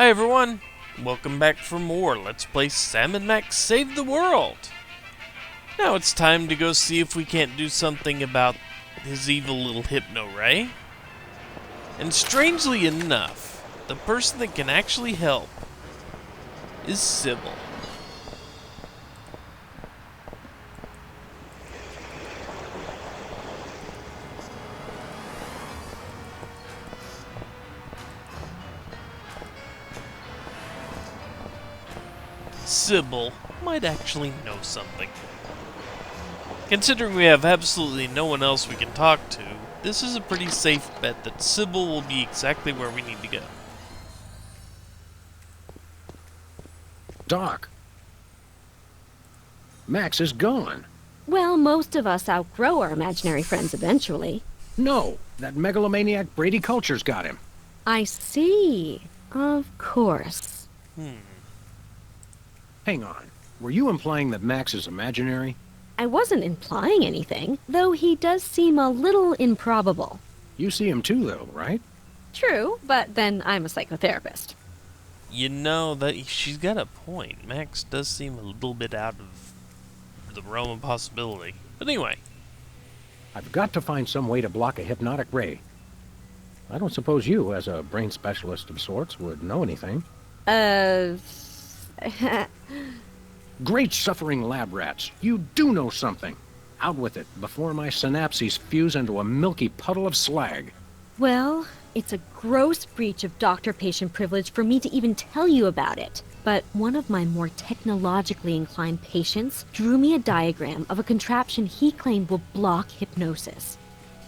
Hi everyone, welcome back for more Let's Play Sam and Max Save the World. Now it's time to go see if we can't do something about his evil little hypno ray. And strangely enough, the person that can actually help is Sybil. Sybil might actually know something. Considering we have absolutely no one else we can talk to, this is a pretty safe bet that Sybil will be exactly where we need to go. Doc, Max is gone. Well, most of us outgrow our imaginary friends eventually. No, that megalomaniac Brady Culture's got him. I see. Of course. Hang on, were you implying that Max is imaginary? I wasn't implying anything, though he does seem a little improbable. You see him too, though, right? True, but then I'm a psychotherapist. You know, that she's got a point. Max does seem a little bit out of the realm of possibility. But anyway. I've got to find some way to block a hypnotic ray. I don't suppose you, as a brain specialist of sorts, would know anything. Great suffering lab rats, you do know something. Out with it, before my synapses fuse into a milky puddle of slag. Well, it's a gross breach of doctor-patient privilege for me to even tell you about it. But one of my more technologically inclined patients drew me a diagram of a contraption he claimed will block hypnosis.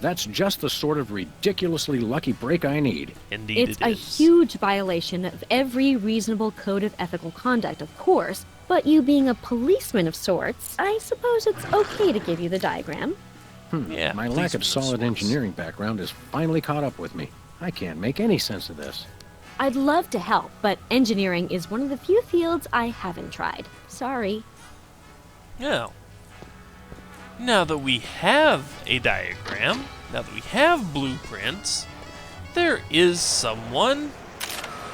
That's just the sort of ridiculously lucky break I need. Indeed It's it a is. huge violation of every reasonable code of ethical conduct, of course, but you being a policeman of sorts, I suppose it's okay to give you the diagram. Yeah, My lack of policeman of solid sorts. engineering background has finally caught up with me. I can't make any sense of this. I'd love to help, but engineering is one of the few fields I haven't tried. Sorry. Now that we have a diagram, now that we have blueprints, there is someone,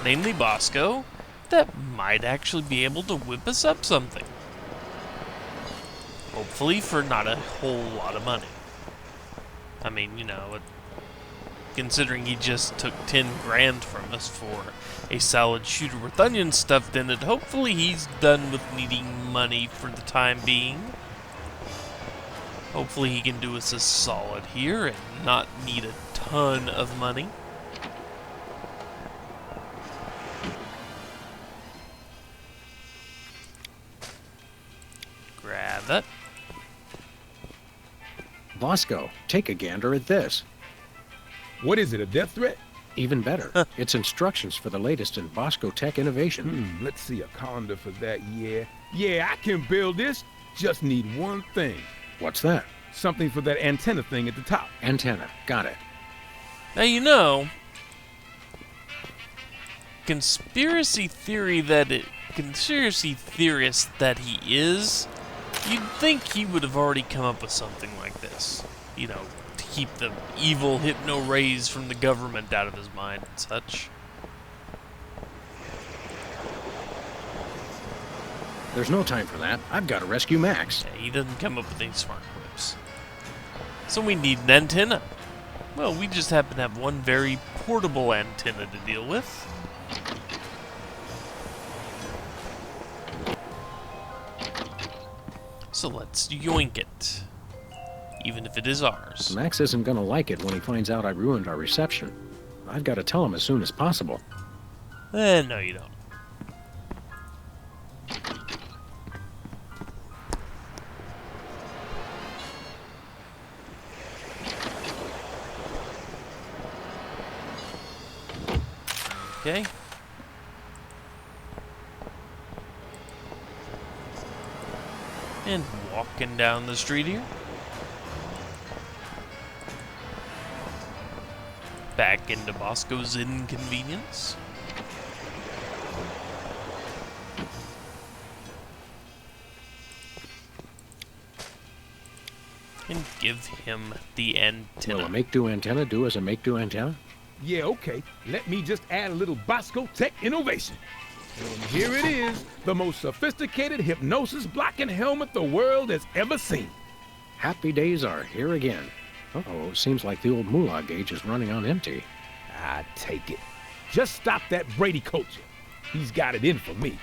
namely Bosco, that might actually be able to whip us up something. Hopefully for not a whole lot of money. I mean, you know, considering he just took 10 grand from us for a salad shooter with onions stuffed in it, hopefully he's done with needing money for the time being. Hopefully he can do us a solid here and not need a ton of money. Grab that. Bosco, take a gander at this. What is it, a death threat? Even better, it's instructions for the latest in Bosco tech innovation. Let's see a calendar for that, yeah. Yeah, I can build this. Just need one thing. What's that? Something for that antenna thing at the top. Antenna, got it. Now you know, conspiracy theorist that he is, you'd think he would have already come up with something like this. You know, to keep the evil hypno rays from the government out of his mind and such. There's no time for that. I've got to rescue Max. Yeah, he doesn't come up with any smart quips. So we need an antenna. Well, we just happen to have one very portable antenna to deal with. So let's yoink it. Even if it is ours. Max isn't going to like it when he finds out I ruined our reception. I've got to tell him as soon as possible. No you don't. Okay. And walking down the street here. Back into Bosco's inconvenience. And give him the antenna. Will a make-do antenna do as a make-do antenna? Yeah, okay. Let me just add a little Bosco tech innovation. And here it is, the most sophisticated hypnosis blocking helmet the world has ever seen. Happy days are here again. Uh-oh, seems like the old moolah gauge is running on empty. I take it. Just stop that Brady Culture. He's got it in for me.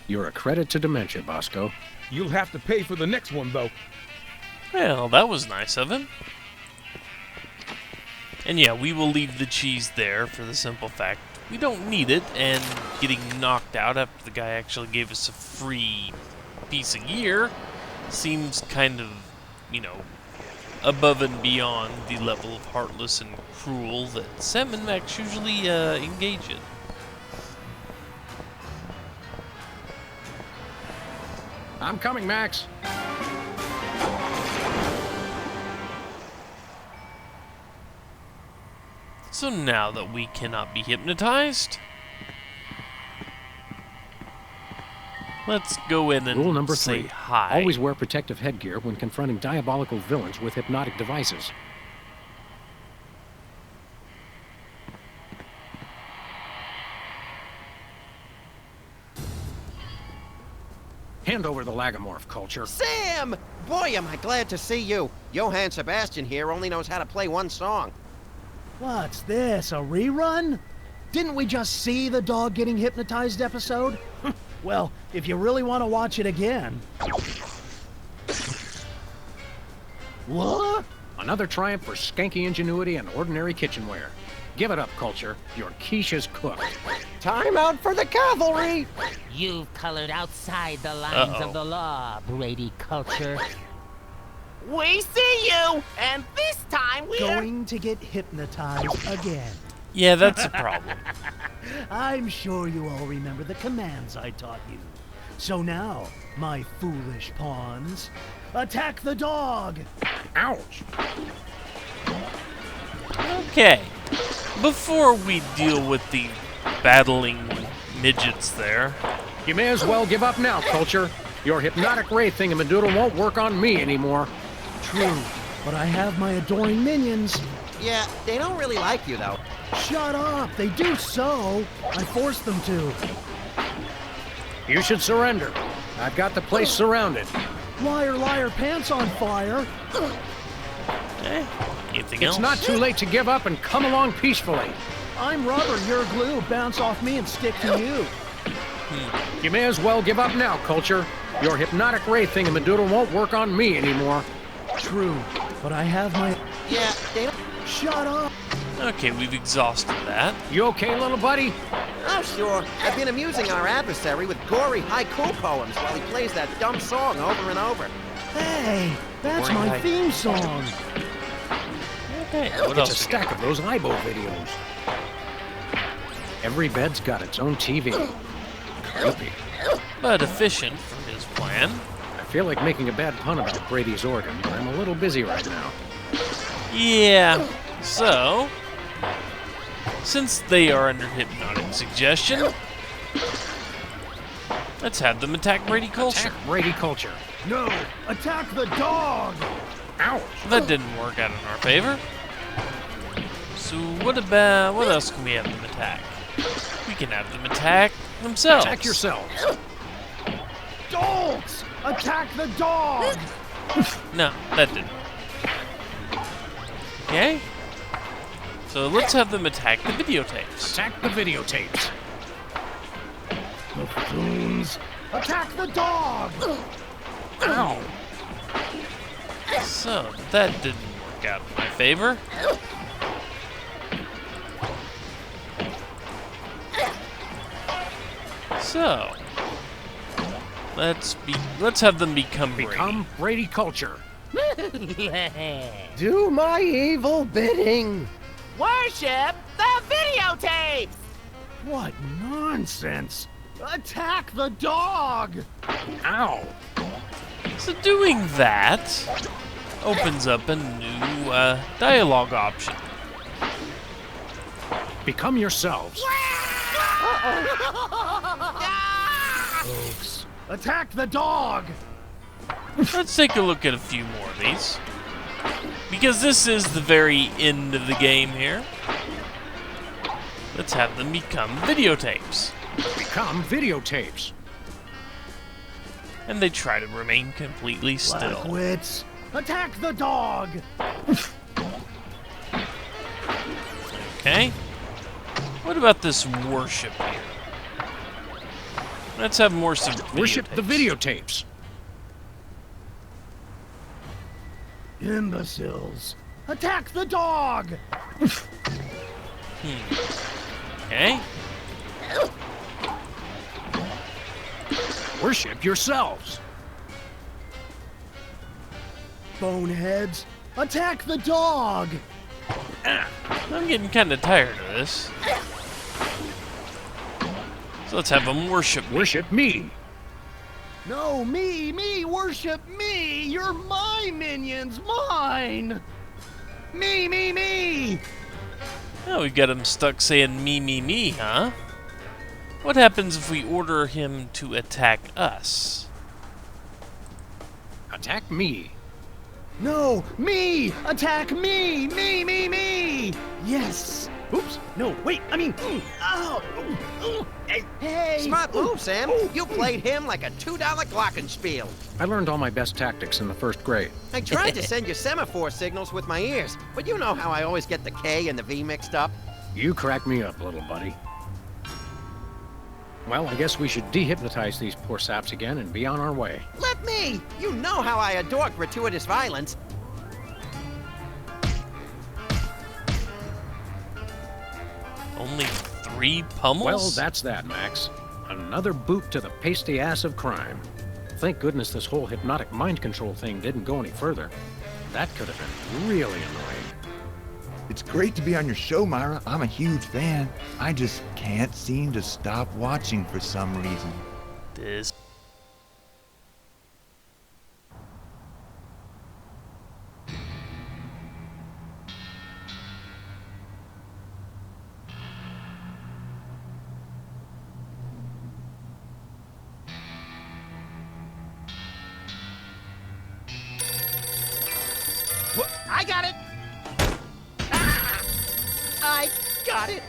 You're a credit to dementia, Bosco. You'll have to pay for the next one, though. Well, that was nice of him. And yeah, we will leave the cheese there for the simple fact we don't need it, and getting knocked out after the guy actually gave us a free piece of gear seems kind of, above and beyond the level of heartless and cruel that Sam and Max usually engage in. I'm coming, Max. So now that we cannot be hypnotized, let's go in and Rule number say 3. hi. Always wear protective headgear when confronting diabolical villains with hypnotic devices. Hand over the lagomorph, Culture. Sam! Boy, am I glad to see you. Johann Sebastian here only knows how to play one song. What's this, a rerun? Didn't we just see the dog getting hypnotized episode? Well, if you really want to watch it again... What? Another triumph for skanky ingenuity and ordinary kitchenware. Give it up, Culture. Your quiche is cooked. Time out for the cavalry! You've colored outside the lines of the law, Brady Culture. We see you, and this time we're... Going to get hypnotized again. Yeah, that's a problem. I'm sure you all remember the commands I taught you. So now, my foolish pawns, attack the dog! Ouch! Okay, before we deal with the battling midgets there... You may as well give up now, Culture. Your hypnotic ray thingamadoodle won't work on me anymore. True, but I have my adoring minions. Yeah, they don't really like you, though. Shut up, they do so. I forced them to. You should surrender. I've got the place surrounded. Liar, liar, pants on fire. Anything It's else? not too late to give up and come along peacefully. I'm rubber, you're glue. Bounce off me and stick to you. You may as well give up now, Culture. Your hypnotic ray thingamadoodle won't work on me anymore. True, but I have my... Yeah, they don't... Shut up! Okay, we've exhausted that. You okay, little buddy? Oh, sure. I've been amusing our adversary with gory haiku poems while he plays that dumb song over and over. Hey, that's Boring my night. theme song. Okay, what It's a else we stack got? of those IBO videos. Every bed's got its own TV. Creepy. But efficient for his plan. I feel like making a bad pun about Brady's organ, but I'm a little busy right now. Yeah, so... Since they are under hypnotic suggestion, let's have them attack Brady Culture. Attack Brady Culture. No, attack the dog! Ouch! That didn't work out in our favor. So what else can we have them attack? We can have them attack themselves. Attack yourselves. Dogs! Attack the dog! No, that didn't. Okay. So let's have them attack the videotapes. Attack the videotapes. Buffoons! Attack the dog! Ow! So that didn't work out in my favor. So let's have them become Become Brady Culture. Do my evil bidding. Worship the videotapes! What nonsense! Attack the dog! Ow! Brady. So doing that opens up a new dialogue option. Become yourselves. Folks, attack the dog! Let's take a look at a few more of these. Because this is the very end of the game here. Let's have them become videotapes. Become videotapes. And they try to remain completely still. Blackwits, attack the dog! Okay. What about this worship here? Let's have more some Worship the videotapes. videotapes. Imbeciles, attack the dog! Okay. Worship yourselves. Boneheads, attack the dog! I'm getting kind of tired of this. So let's have them worship me. Worship me. No, me, worship me! You're my minions, mine! Me! Oh, we got him stuck saying me, huh? What happens if we order him to attack us? Attack me. No, me! Attack me! Me! Yes! Oops, no, wait, I mean, ow! Hey! Smart move, Sam. You played him like a $2 glockenspiel. I learned all my best tactics in the 1st grade. I tried to send you semaphore signals with my ears, but you know how I always get the K and the V mixed up. You crack me up, little buddy. Well, I guess we should dehypnotize these poor saps again and be on our way. Let me! You know how I adore gratuitous violence. Only 3 pummels? Well, that's that, Max. Another boot to the pasty ass of crime. Thank goodness this whole hypnotic mind control thing didn't go any further. That could have been really annoying. It's great to be on your show, Myra. I'm a huge fan. I just can't seem to stop watching for some reason. This. I got it! Ah! I got it!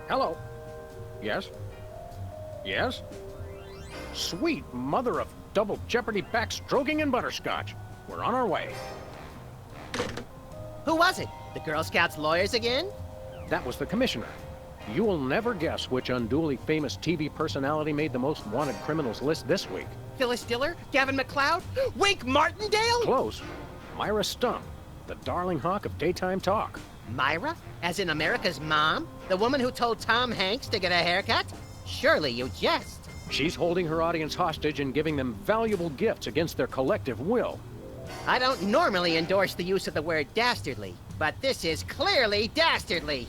Hello. Yes? Yes? Sweet mother of double jeopardy backstroking and butterscotch. We're on our way. Who was it? The Girl Scouts lawyers again? That was the commissioner. You will never guess which unduly famous TV personality made the most wanted criminals list this week. Phyllis Diller? Gavin McLeod? Wink Martindale? Close. Myra Stump, the darling hawk of daytime talk. Myra? As in America's mom? The woman who told Tom Hanks to get a haircut? Surely you jest. She's holding her audience hostage and giving them valuable gifts against their collective will. I don't normally endorse the use of the word dastardly, but this is clearly dastardly.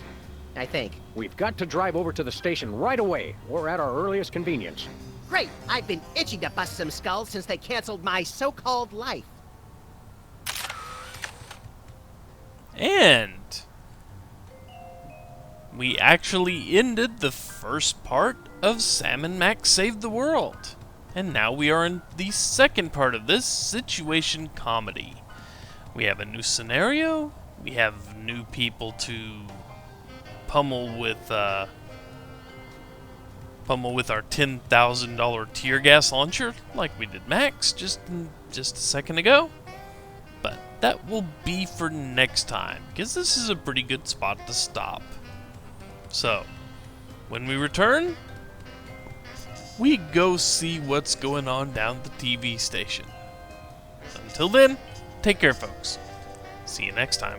I think. We've got to drive over to the station right away, or at our earliest convenience. Great! I've been itching to bust some skulls since they canceled my so-called life. And we actually ended the first part of Sam and Max Save the World. And now we are in the second part of this situation comedy. We have a new scenario. We have new people to pummel with our $10,000 tear gas launcher, like we did Max just a second ago. But that will be for next time, because this is a pretty good spot to stop. So, when we return, we go see what's going on down the TV station. Until then, take care, folks. See you next time.